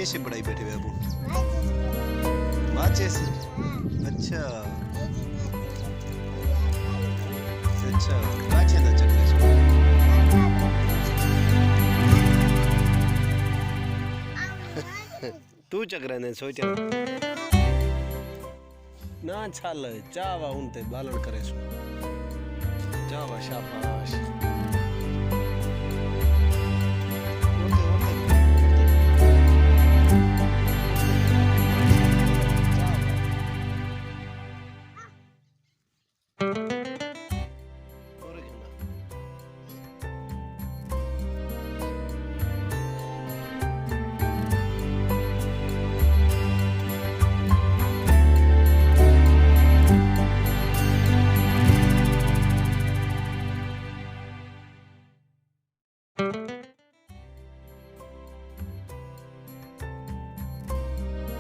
से पढ़ाई बैठे हुए अबू माचे से। अच्छा अच्छा माचे ना चल रहे तू चक्र ने सोच ना छाल चावा उनते बालन करे छो चावा शाबाश।